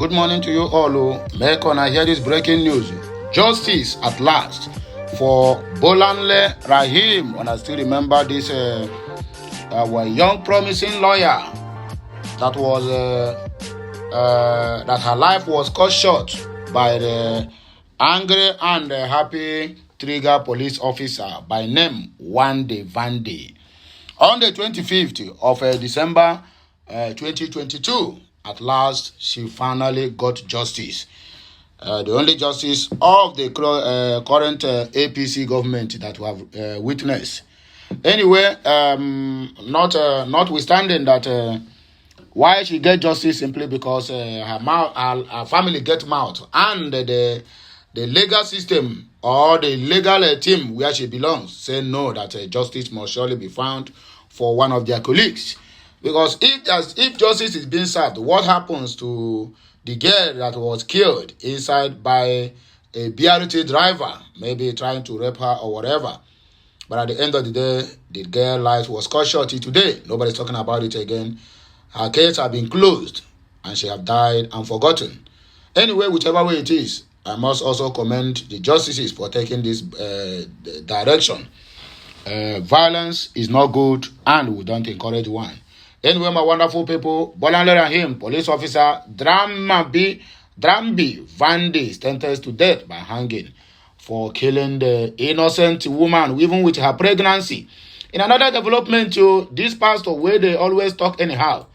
Good morning to you all. Make on I hear this breaking news. Justice at last for Bolanle Rahim. When I still remember this our young promising lawyer that was that her life was cut short by the angry and happy trigger police officer by name Wande Vande. On the 25th of December 2022, at last she finally got justice. The only justice of the current APC government that we have witnessed. Anyway, notwithstanding that why she get justice simply because her family get mouth and the legal system or the legal team where she belongs say no, that justice must surely be found for one of their colleagues. Because if justice is being served, what happens to the girl that was killed inside by a BRT driver, maybe trying to rape her or whatever? But at the end of the day, the girl's life was cut short today. Nobody's talking about it again. Her case has been closed and she have died and forgotten. Anyway, whichever way it is, I must also commend the justices for taking this direction. Violence is not good and we don't encourage one. Anyway, my wonderful people, Bolanle Rahim, police officer Drambi Vande, sentenced to death by hanging for killing the innocent woman, even with her pregnancy. In another development, this pastor, where they always talk anyhow,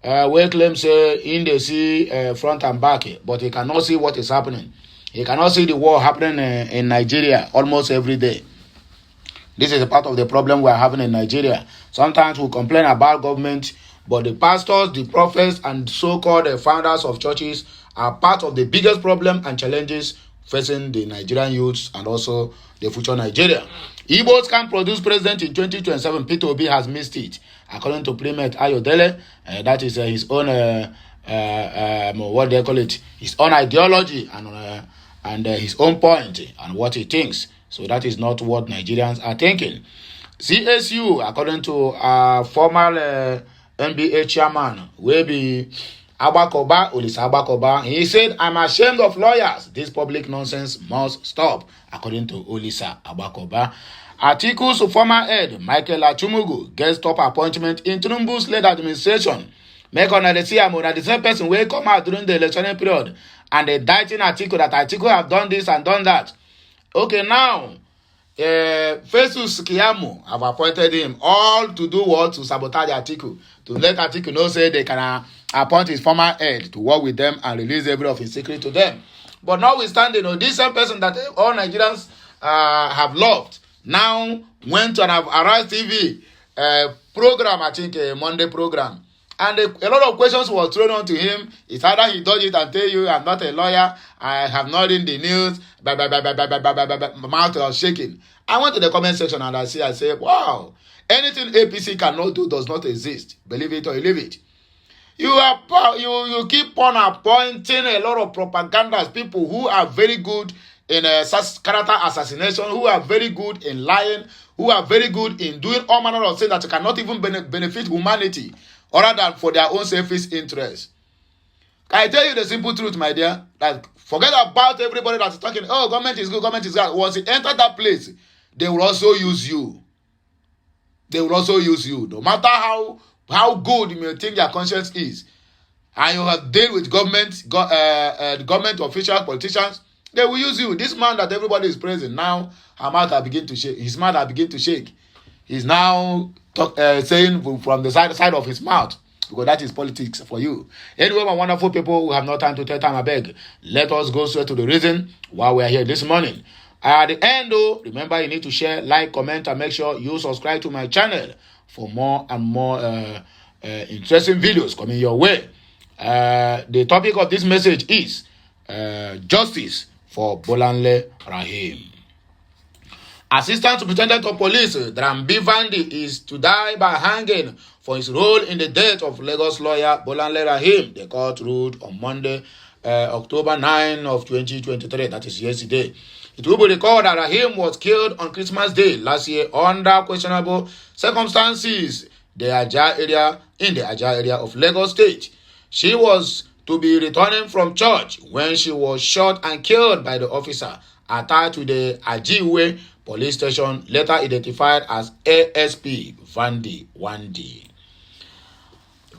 where claims in the see front and back, but he cannot see what is happening. He cannot see the war happening in Nigeria almost every day. This is a part of the problem we are having in Nigeria. Sometimes we complain about government, but the pastors, the prophets, and so-called founders of churches are part of the biggest problem and challenges facing the Nigerian youths and also the future Nigeria. Igbos can produce president in 2027. Peter Obi has missed it. According to Primet Ayodele, that is his own, what they call it, his own ideology and his own point and what he thinks. So that is not what Nigerians are thinking. CSU, according to former NBA chairman, will be Agbakoba, Olisa Agbakoba. He said, "I'm ashamed of lawyers. This public nonsense must stop," according to Olisa Agbakoba. Atiku's former head, Michael Achumugu, gets top appointment in Tinubu's led administration. Make on the CMO, the same person will come out during the election period and they dieting Atiku that Atiku have done this and done that. Okay, now, Festus Keyamo have appointed him all to do what? To sabotage Atiku. To let Atiku know, say they can appoint his former head to work with them and release every of his secret to them. But notwithstanding, this same person that all Nigerians have loved now went on an Arise TV program, I think a Monday program. And a lot of questions were thrown on to him. It's either he does it and tell you, "I'm not a lawyer, I have not in the news," my mouth was shaking. I went to the comment section and I say, wow, anything APC cannot do does not exist. Believe it or leave it. You keep on appointing a lot of propagandas, people who are very good in character assassination, who are very good in lying, who are very good in doing all manner of things that cannot even benefit humanity, other than for their own selfish interest. Can I tell you the simple truth, my dear? That forget about everybody that's talking, "Oh, government is good, government is good." Once you enter that place, they will also use you. They will also use you. No matter how good you may think your conscience is, and you have dealt with government officials, politicians, they will use you. This man that everybody is praising now, his mouth has begun to shake. He's now saying from the side of his mouth, because that is politics for you. Anyway, my wonderful people, we have no time to tell time, I beg. Let us go straight to the reason why we are here this morning. At the end, though, remember you need to share, like, comment, and make sure you subscribe to my channel for more and more interesting videos coming your way. The topic of this message is justice for Bolanle Rahim. Assistant Superintendent of Police Drambi Vande is to die by hanging for his role in the death of Lagos lawyer Bolanle Rahim. The court ruled on Monday, October 9 of 2023, that is yesterday. It will be recalled that Rahim was killed on Christmas Day last year under questionable circumstances in the Ajah area of Lagos State. She was to be returning from church when she was shot and killed by the officer attached to the Ajiwe police station, later identified as ASP Vandy 1D.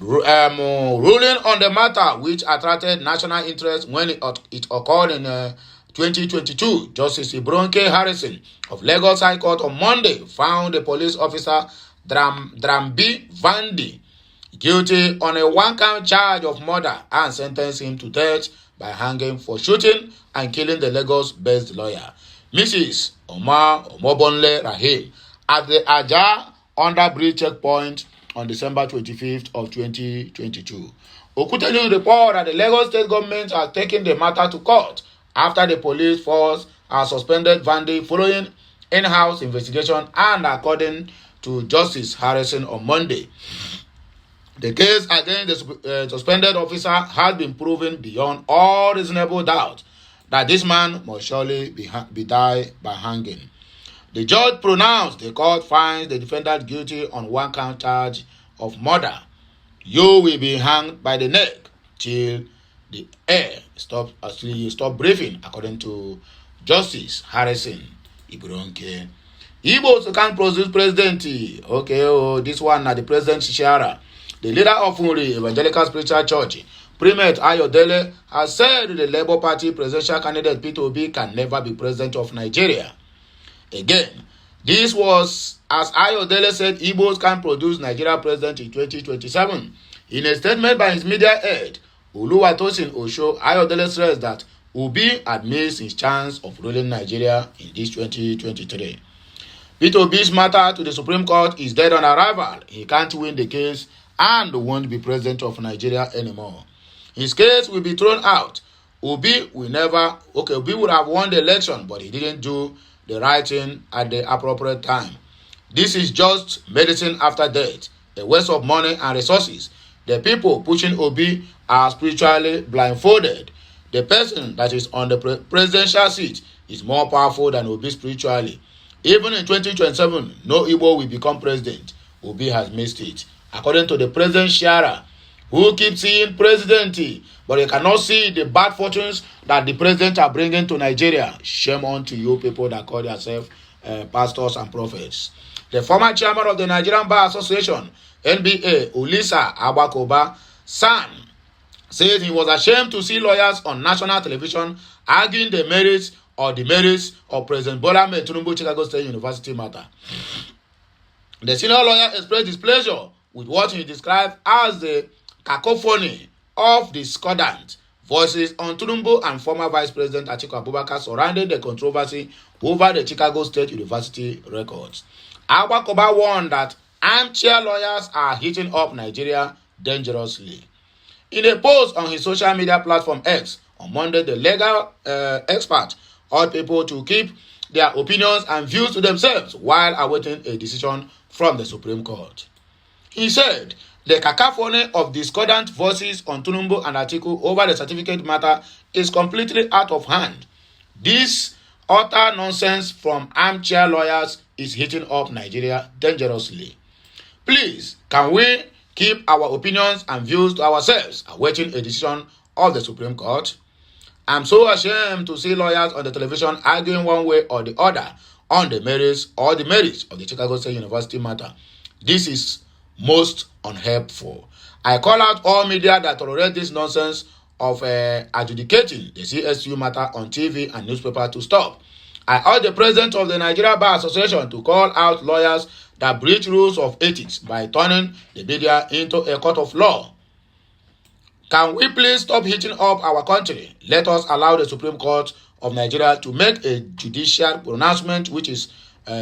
Ruling on the matter, which attracted national interest when it occurred in 2022, Justice Ibronke Harrison of Lagos High Court on Monday found the police officer Drambi Vandy guilty on a one-count charge of murder and sentenced him to death by hanging for shooting and killing the Lagos-based lawyer, Mrs. Omar Omobonle Rahim, at the Ajah Underbridge checkpoint on December 25th of 2022. Okutelu report that the Lagos state government has taken the matter to court after the police force has suspended Vandy following in-house investigation, and according to Justice Harrison on Monday, the case against the suspended officer has been proven beyond all reasonable doubt that this man must surely be died by hanging. The judge pronounced the court finds the defendant guilty on one count charge of murder. You will be hanged by the neck till the air stop breathing, according to Justice Harrison Ibronke. Igbos can't produce president. Okay, this one na the president Shishara. The leader of Unri Evangelical Spiritual Church, Primate Ayodele, has said the Labour Party presidential candidate Peter Obi can never be president of Nigeria. Again, this was as Ayodele said Igbos can produce Nigeria president in 2027. In a statement by his media aide, Oluwatosin Osho, Ayodele stressed that Obi admits his chance of ruling Nigeria in this 2023. Peter Obi's matter to the Supreme Court is dead on arrival. He can't win the case and won't be president of Nigeria anymore. His case will be thrown out. Obi would have won the election, but he didn't do the right thing at the appropriate time. This is just medicine after death, a waste of money and resources. The people pushing Obi are spiritually blindfolded. The person that is on the presidential seat is more powerful than Obi spiritually. Even in 2027, no Igbo will become president. Obi has missed it. According to the President Shara, who keeps seeing presidency, but he cannot see the bad fortunes that the president are bringing to Nigeria. Shame on to you people that call yourselves pastors and prophets. The former chairman of the Nigerian Bar Association, NBA, Ulisa Abakoba San, said he was ashamed to see lawyers on national television arguing the merits of President Bola Ahmed Tinubu Chicago State University matter. The senior lawyer expressed displeasure with what he described as the cacophony of discordant voices on Tinubu and former Vice President Atiku Abubakar surrounding the controversy over the Chicago State University records. Abakoba warned that armchair lawyers are heating up Nigeria dangerously. In a post on his social media platform X on Monday, the legal expert urged people to keep their opinions and views to themselves while awaiting a decision from the Supreme Court. He said the cacophony of discordant voices on Tinubu and Atiku over the certificate matter is completely out of hand. This utter nonsense from armchair lawyers is heating up Nigeria dangerously. Please, can we keep our opinions and views to ourselves, awaiting a decision of the Supreme Court? I'm so ashamed to see lawyers on the television arguing one way or the other on the merits of the Chicago State University matter. This is most unhelpful. I call out all media that tolerate this nonsense of adjudicating the CSU matter on TV and newspaper to stop. I urge the president of the Nigeria Bar Association to call out lawyers that breach rules of ethics by turning the media into a court of law. Can we please stop heating up our country? Let us allow the Supreme Court of Nigeria to make a judicial pronouncement which is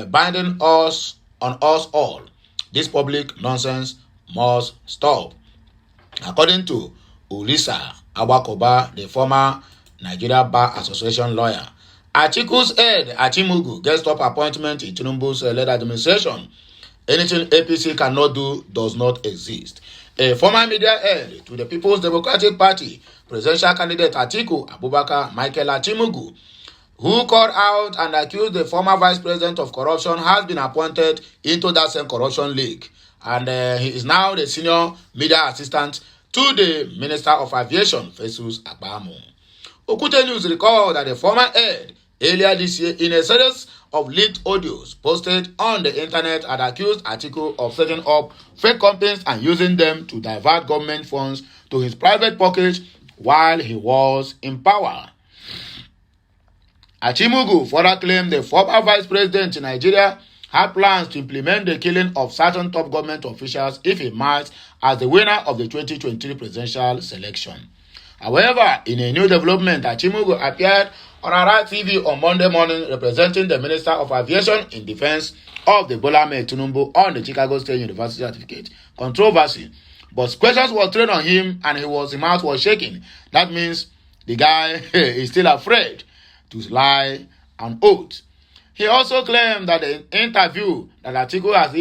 binding on us all. This public nonsense must stop. According to Ulisa Abakoba, the former Nigeria Bar Association lawyer, Atiku's head, Achimugu, gets top appointment in Tinubu's led administration. Anything APC cannot do does not exist. A former media head to the People's Democratic Party, presidential candidate Atiku Abubakar Michael Achimugu, who called out and accused the former vice president of corruption, has been appointed into that same corruption league. And he is now the senior media assistant to the Minister of Aviation, Festus Akpamo. Okute News recalled that the former head earlier this year in a series of leaked audios posted on the internet had accused Atiku of setting up fake companies and using them to divert government funds to his private pocket while he was in power. Achimugu further claimed the former vice president in Nigeria had plans to implement the killing of certain top government officials if he emerged as the winner of the 2023 presidential selection. However, in a new development, Achimugu appeared on Arise TV on Monday morning representing the Minister of Aviation in defense of the Bola Ahmed Tinubu on the Chicago State University certificate controversy. But questions were thrown on him and his mouth was shaking. That means the guy is still afraid to lie on oath. He also claimed that the interview that Atiku has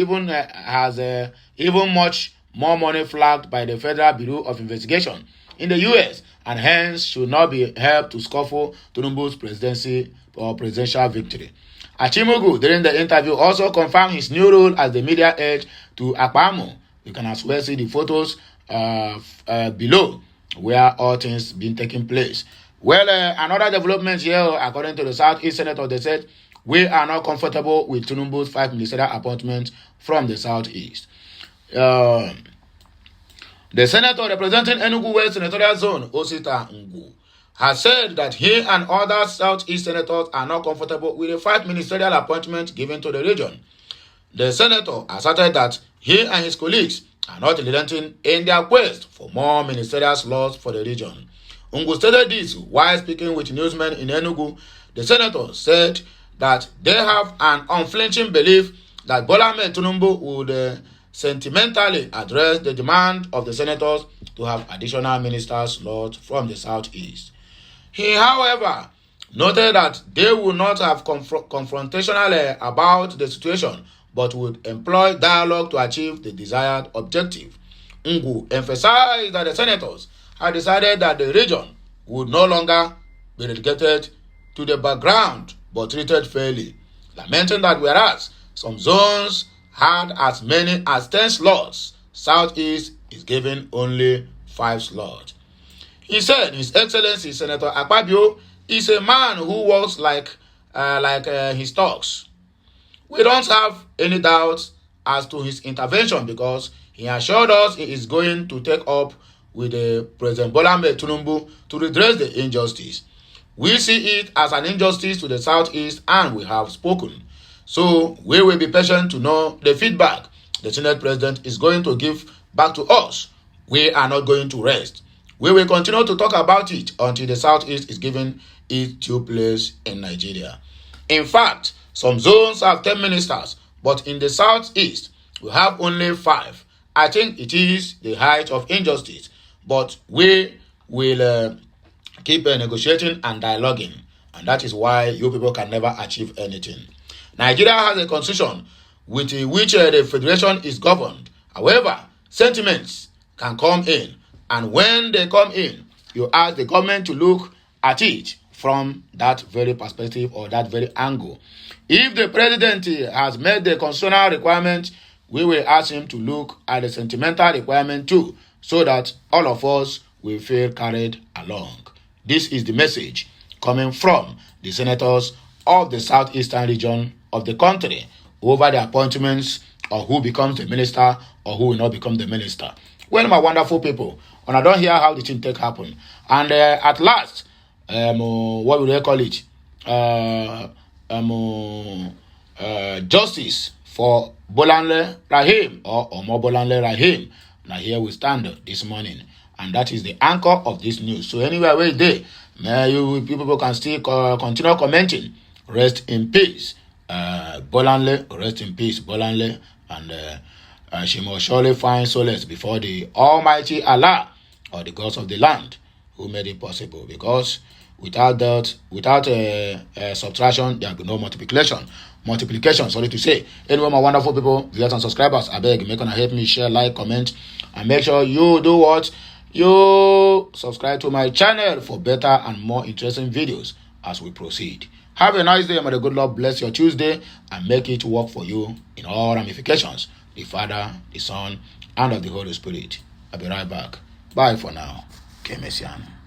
even much more money flagged by the Federal Bureau of Investigation in the US and hence should not be helped to scuffle Tinubu's presidency or presidential victory. Achimugu during the interview also confirmed his new role as the media aide to Akpamo. You can as well see the photos below where all things been taking place. Well, another development here, according to the Southeast Senator, they said, we are not comfortable with Tinubu's 5 ministerial appointments from the Southeast. The senator representing Enugu West Senatorial Zone, Osita Ngu, has said that he and other Southeast senators are not comfortable with the 5 ministerial appointments given to the region. The senator asserted that he and his colleagues are not relenting in their quest for more ministerial slots for the region. Ngu stated this while speaking with newsmen in Enugu. The senator said that they have an unflinching belief that Bola Ahmed Tinubu would sentimentally address the demand of the senators to have additional minister slots from the Southeast. He, however, noted that they would not have confrontational about the situation, but would employ dialogue to achieve the desired objective. Ngu emphasized that the senators had decided that the region would no longer be relegated to the background but treated fairly, lamenting that whereas some zones had as many as 10 slots, Southeast is given only 5 slots. He said His Excellency Senator Akpabio is a man who works like his talks. We don't have any doubts as to his intervention because he assured us he is going to take up with President Bola Ahmed Tinubu to redress the injustice. We see it as an injustice to the Southeast and we have spoken. So we will be patient to know the feedback the Senate President is going to give back to us. We are not going to rest. We will continue to talk about it until the Southeast is given its due place in Nigeria. In fact, some zones have 10 ministers, but in the Southeast, we have only 5. I think it is the height of injustice, but we will keep negotiating and dialoguing, and that is why you people can never achieve anything. Nigeria has a constitution with which the federation is governed. However, sentiments can come in, and when they come in, you ask the government to look at it from that very perspective or that very angle. If the president has met the constitutional requirement, we will ask him to look at the sentimental requirement too, so that all of us will feel carried along. This is the message coming from the senators of the southeastern region of the country over the appointments or who becomes the minister or who will not become the minister. Well, my wonderful people, and I don't hear how the thing take happen. And at last, what would they call it? Justice for Bolanle Rahim or Omo Bolanle Rahim. Now here we stand this morning, and that is the anchor of this news. So anywhere where they, you people can still continue commenting. Rest in peace, Bolanle. Rest in peace, Bolanle, and she must surely find solace before the Almighty Allah or the gods of the land who made it possible. Because without that, without subtraction, there will be no multiplication. Sorry to say. Anyway, my wonderful people, viewers and subscribers, I beg, make help me share, like, comment, and make sure you do what? You subscribe to my channel for better and more interesting videos as we proceed. Have a nice day, and may the good Lord bless your Tuesday and make it work for you in all ramifications. The Father, the Son, and of the Holy Spirit. I'll be right back. Bye for now. Kemesiano.